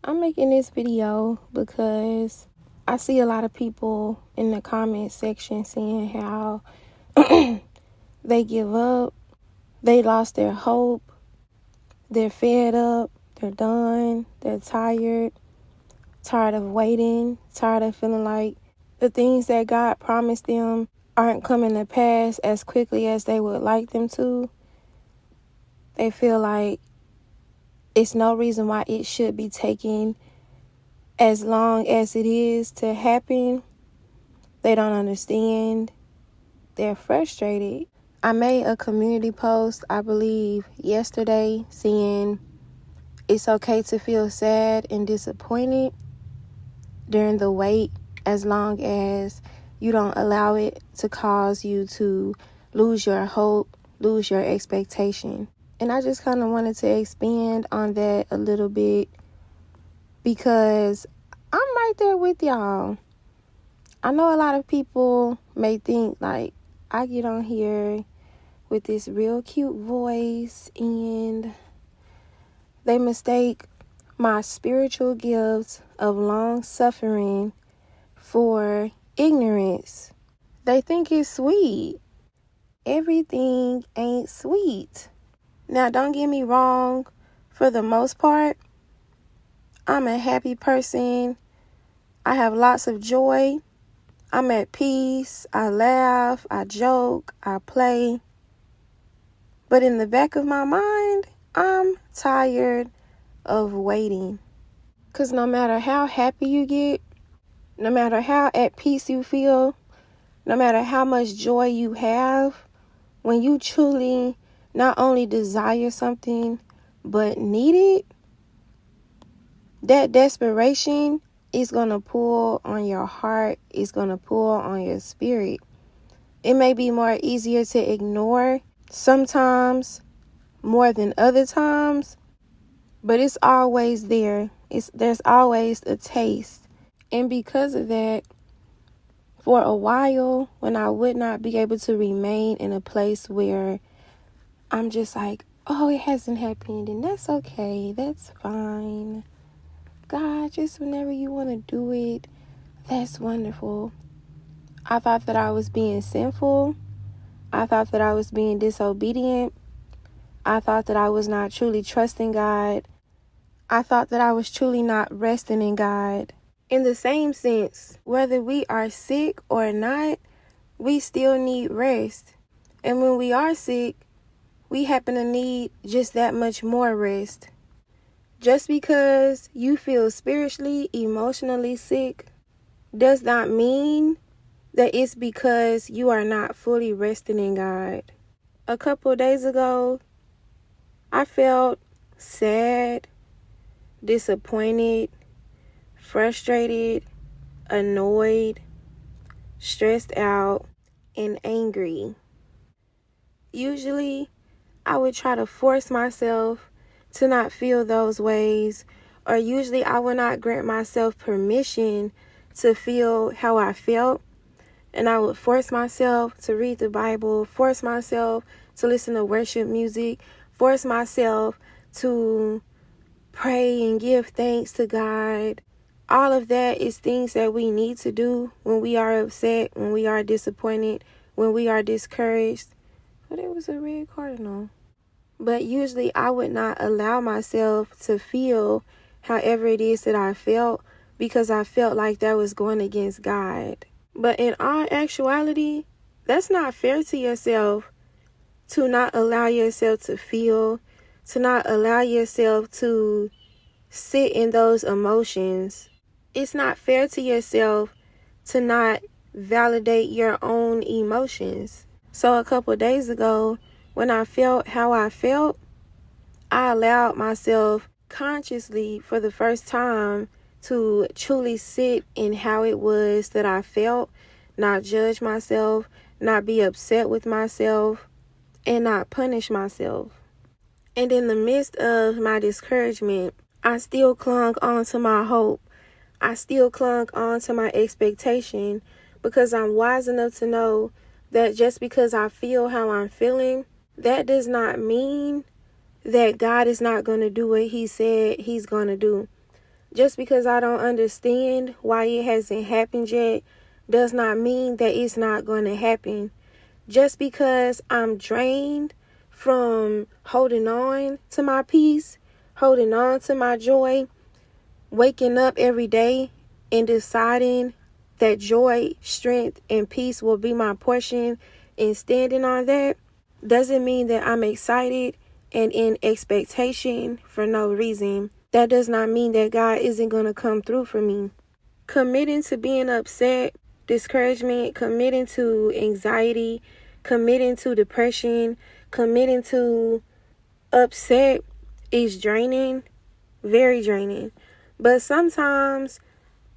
I'm making this video because I see a lot of people in the comment section saying how they give up, they lost their hope, they're fed up, they're done, they're tired of waiting, tired of feeling like the things that God promised them aren't coming to pass as quickly as they would like them to. They feel like it's no reason why it should be taking as long as it is to happen. They don't understand. They're frustrated. I made a community post, I believe, yesterday saying it's okay to feel sad and disappointed during the wait as long as you don't allow it to cause you to lose your hope, lose your expectation. And I just kind of wanted to expand on that a little bit because I'm right there with y'all. I know a lot of people may think like I get on here with this real cute voice and they mistake my spiritual gifts of long suffering for ignorance. They think it's sweet. Everything ain't sweet. Now, don't get me wrong. For the most part, I'm a happy person. I have lots of joy. I'm at peace. I laugh. I joke. I play. But in the back of my mind, I'm tired of waiting. Because no matter how happy you get, no matter how at peace you feel, no matter how much joy you have, when you truly not only desire something, but need it, that desperation is going to pull on your heart. It's going to pull on your spirit. It may be more easier to ignore sometimes more than other times, but it's always there. There's always a taste. And because of that, for a while, when I would not be able to remain in a place where I'm just like, oh, it hasn't happened, and that's okay, that's fine. God, just whenever you want to do it, that's wonderful. I thought that I was being sinful. I thought that I was being disobedient. I thought that I was not truly trusting God. I thought that I was truly not resting in God. In the same sense, whether we are sick or not, we still need rest. And when we are sick, we happen to need just that much more rest. Just because you feel spiritually, emotionally sick does not mean that it's because you are not fully resting in God. A couple of days ago, I felt sad, disappointed, frustrated, annoyed, stressed out, and angry. Usually, I would try to force myself to not feel those ways, or usually I would not grant myself permission to feel how I felt, and I would force myself to read the Bible, force myself to listen to worship music, force myself to pray and give thanks to God. All of that is things that we need to do when we are upset, when we are disappointed, when we are discouraged. But it was a red cardinal. But usually I would not allow myself to feel however it is that I felt because I felt like that was going against God. But in all actuality, that's not fair to yourself to not allow yourself to feel, to not allow yourself to sit in those emotions. It's not fair to yourself to not validate your own emotions. So a couple of days ago, when I felt how I felt, I allowed myself consciously for the first time to truly sit in how it was that I felt, not judge myself, not be upset with myself, and not punish myself. And in the midst of my discouragement, I still clung on to my hope. I still clung on to my expectation because I'm wise enough to know that just because I feel how I'm feeling, that does not mean that God is not going to do what He said He's going to do. Just because I don't understand why it hasn't happened yet does not mean that it's not going to happen. Just because I'm drained from holding on to my peace, holding on to my joy, waking up every day and deciding that joy, strength, and peace will be my portion and standing on that, doesn't mean that I'm excited and in expectation for no reason. That does not mean that God isn't going to come through for me. Committing to being upset, discouragement, committing to anxiety, committing to depression, committing to upset is draining, very draining. But sometimes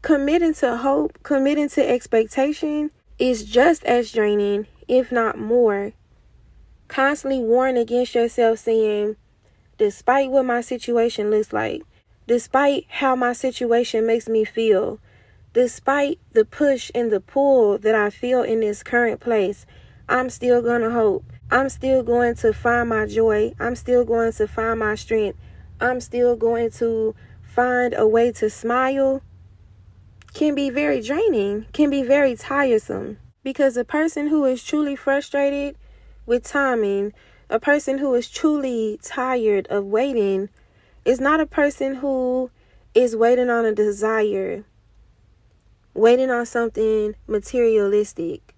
committing to hope, committing to expectation is just as draining, if not more. Constantly warring against yourself, saying, despite what my situation looks like, despite how my situation makes me feel, despite the push and the pull that I feel in this current place, I'm still going to hope. I'm still going to find my joy. I'm still going to find my strength. I'm still going to find a way to smile. Can be very draining, can be very tiresome. Because a person who is truly frustrated with timing, a person who is truly tired of waiting, is not a person who is waiting on a desire, waiting on something materialistic,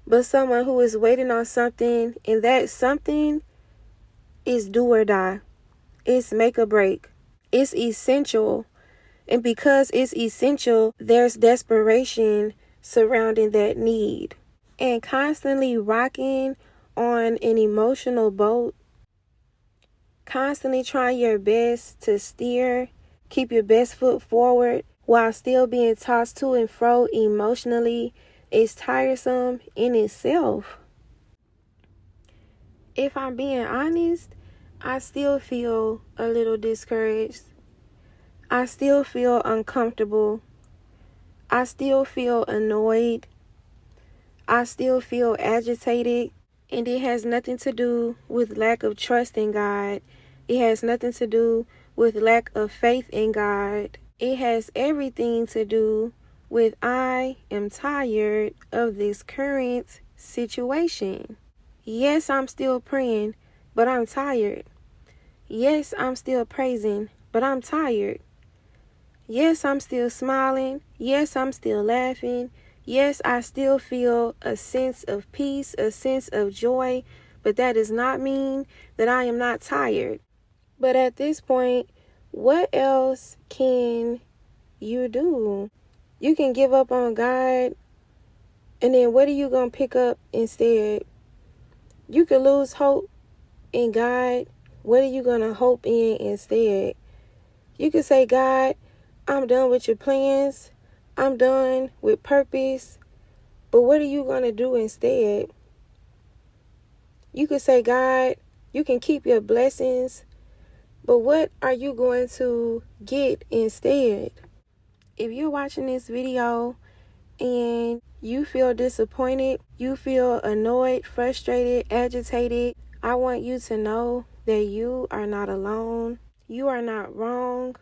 but someone who is waiting on something, and that something is do or die. It's make or break. It's essential. And because it's essential, there's desperation surrounding that need. And constantly rocking on an emotional boat, constantly trying your best to steer, keep your best foot forward while still being tossed to and fro emotionally is tiresome in itself. If I'm being honest, I still feel a little discouraged. I still feel uncomfortable. I still feel annoyed. I still feel agitated. And it has nothing to do with lack of trust in God. It has nothing to do with lack of faith in God. It has everything to do with I am tired of this current situation. Yes, I'm still praying, but I'm tired. Yes, I'm still praising, but I'm tired. Yes, I'm still smiling. Yes, I'm still laughing. Yes, I still feel a sense of peace, a sense of joy, but that does not mean that I am not tired. But at this point, what else can you do? You can give up on God, and then what are you going to pick up instead? You could lose hope in God. What are you going to hope in instead? You could say, God, I'm done with your plans. I'm done with purpose. But what are you going to do instead? You could say, God, you can keep your blessings. But what are you going to get instead? If you're watching this video and you feel disappointed, you feel annoyed, frustrated, agitated, I want you to know that you are not alone. You are not wrong.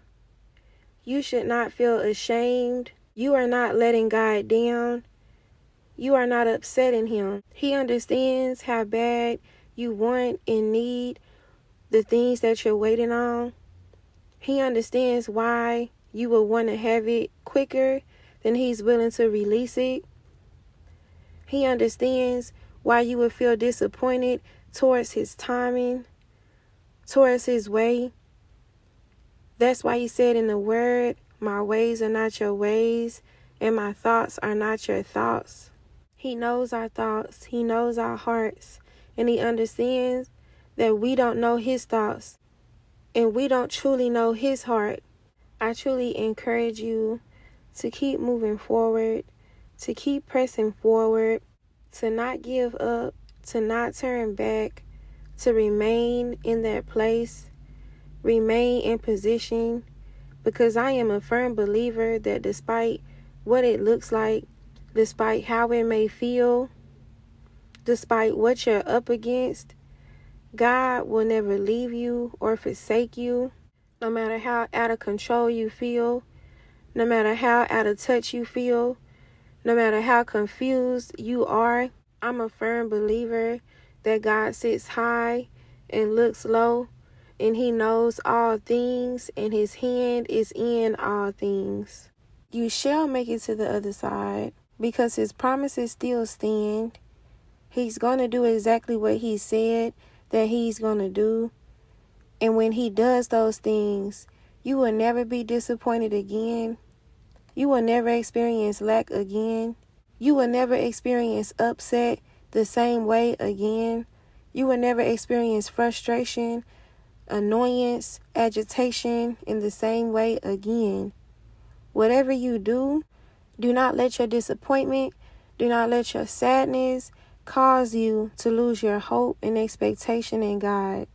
You should not feel ashamed. You are not letting God down. You are not upsetting him. He understands how bad you want and need the things that you're waiting on. He understands why you will want to have it quicker than he's willing to release it. He understands why you would feel disappointed towards his timing, towards his way. That's why he said in the word, my ways are not your ways, and my thoughts are not your thoughts. He knows our thoughts. He knows our hearts. And he understands that we don't know his thoughts, and we don't truly know his heart. I truly encourage you to keep moving forward, to keep pressing forward, to not give up, to not turn back, to remain in that place, remain in position, because I am a firm believer that despite what it looks like, despite how it may feel, despite what you're up against, God will never leave you or forsake you. No matter how out of control you feel, no matter how out of touch you feel, no matter how confused you are, I'm a firm believer that God sits high and looks low, and He knows all things, and His hand is in all things. You shall make it to the other side because His promises still stand. He's going to do exactly what He said that He's going to do. And when He does those things, you will never be disappointed again. You will never experience lack again. You will never experience upset the same way again. You will never experience frustration, annoyance, agitation in the same way again. Whatever you do, do not let your disappointment, do not let your sadness cause you to lose your hope and expectation in God.